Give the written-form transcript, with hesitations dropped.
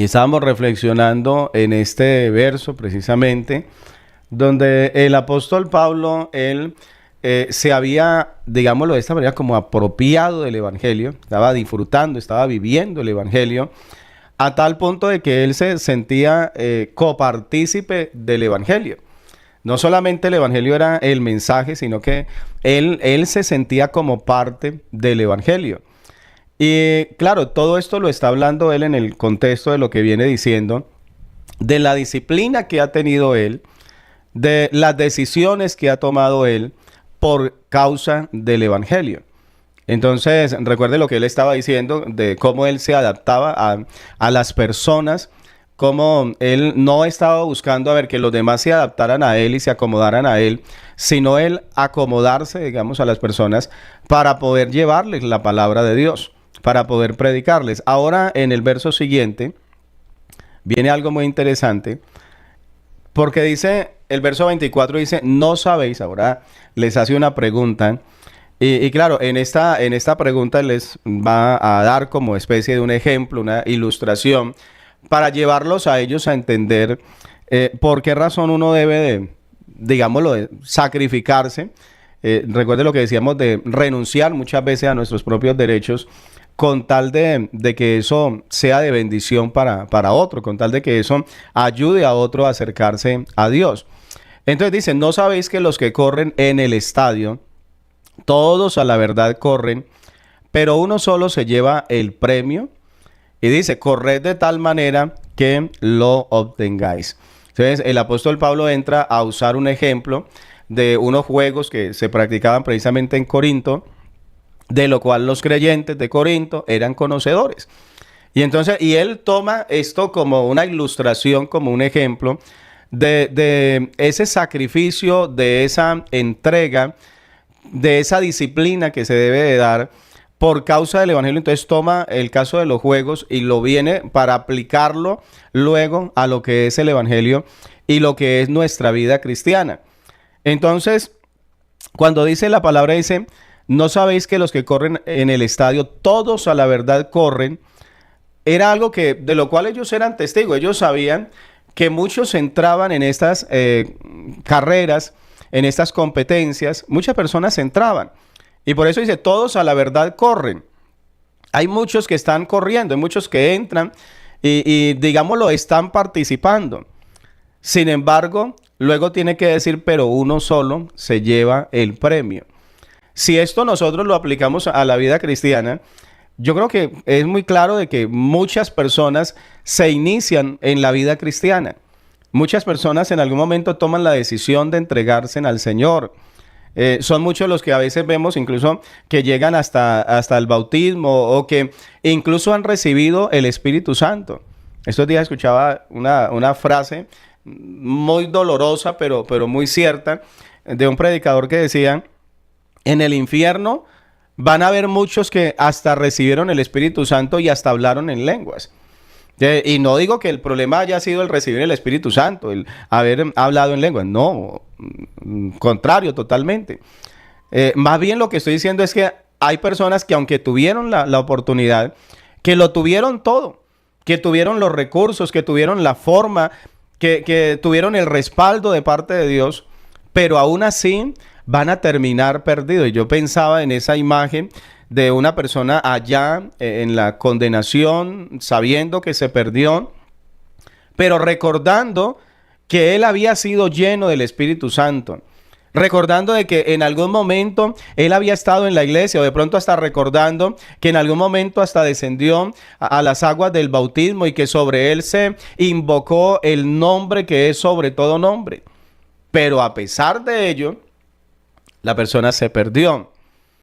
Y estábamos reflexionando en este verso precisamente, donde el apóstol Pablo, él se había, digámoslo de esta manera, como apropiado del evangelio, estaba disfrutando, estaba viviendo el evangelio, a tal punto de que él se sentía copartícipe del evangelio. No solamente el evangelio era el mensaje, sino que él se sentía como parte del evangelio. Y claro, todo esto lo está hablando él en el contexto de lo que viene diciendo, de la disciplina que ha tenido él, de las decisiones que ha tomado él por causa del evangelio. Entonces, recuerde lo que él estaba diciendo de cómo él se adaptaba a las personas, cómo él no estaba buscando a ver que los demás se adaptaran a él y se acomodaran a él, sino él acomodarse, digamos, a las personas para poder llevarles la palabra de Dios, para poder predicarles. Ahora, en el verso siguiente, viene algo muy interesante, porque dice, el verso 24 dice, no sabéis, ahora les hace una pregunta, y claro, en esta pregunta les va a dar como especie de un ejemplo, una ilustración, para llevarlos a ellos a entender por qué razón uno debe de, digámoslo, de sacrificarse. Recuerde lo que decíamos de renunciar muchas veces a nuestros propios derechos con tal de que eso sea de bendición para otro, con tal de que eso ayude a otro a acercarse a Dios. Entonces dice, ¿no sabéis que los que corren en el estadio, todos a la verdad corren, pero uno solo se lleva el premio? Y dice, corred de tal manera que lo obtengáis. Entonces el apóstol Pablo entra a usar un ejemplo de unos juegos que se practicaban precisamente en Corinto, de lo cual los creyentes de Corinto eran conocedores. Y entonces, y él toma esto como una ilustración, como un ejemplo de ese sacrificio, de esa entrega, de esa disciplina que se debe de dar por causa del evangelio. Entonces toma el caso de los juegos y lo viene para aplicarlo luego a lo que es el evangelio y lo que es nuestra vida cristiana. Entonces, cuando dice la palabra, dice, ¿no sabéis que los que corren en el estadio, todos a la verdad corren? Era algo que, de lo cual ellos eran testigos. Ellos sabían que muchos entraban en estas carreras, en estas competencias. Muchas personas entraban. Y por eso dice, todos a la verdad corren. Hay muchos que están corriendo, hay muchos que entran y digámoslo, están participando. Sin embargo, luego tiene que decir, pero uno solo se lleva el premio. Si esto nosotros lo aplicamos a la vida cristiana, yo creo que es muy claro de que muchas personas se inician en la vida cristiana. Muchas personas en algún momento toman la decisión de entregarse al Señor. Son muchos los que a veces vemos incluso que llegan hasta el bautismo o que incluso han recibido el Espíritu Santo. Estos días escuchaba una frase muy dolorosa, pero muy cierta, de un predicador que decía, en el infierno van a haber muchos que hasta recibieron el Espíritu Santo y hasta hablaron en lenguas. Y no digo que el problema haya sido el recibir el Espíritu Santo, el haber hablado en lenguas. No, contrario totalmente. Más bien lo que estoy diciendo es que hay personas que aunque tuvieron la oportunidad, que lo tuvieron todo, que tuvieron los recursos, que tuvieron la forma, que tuvieron el respaldo de parte de Dios, pero aún así van a terminar perdidos. Y yo pensaba en esa imagen de una persona allá en la condenación, sabiendo que se perdió, pero recordando que él había sido lleno del Espíritu Santo. Recordando de que en algún momento él había estado en la iglesia, o de pronto hasta recordando que en algún momento hasta descendió a las aguas del bautismo y que sobre él se invocó el nombre que es sobre todo nombre. Pero a pesar de ello, la persona se perdió.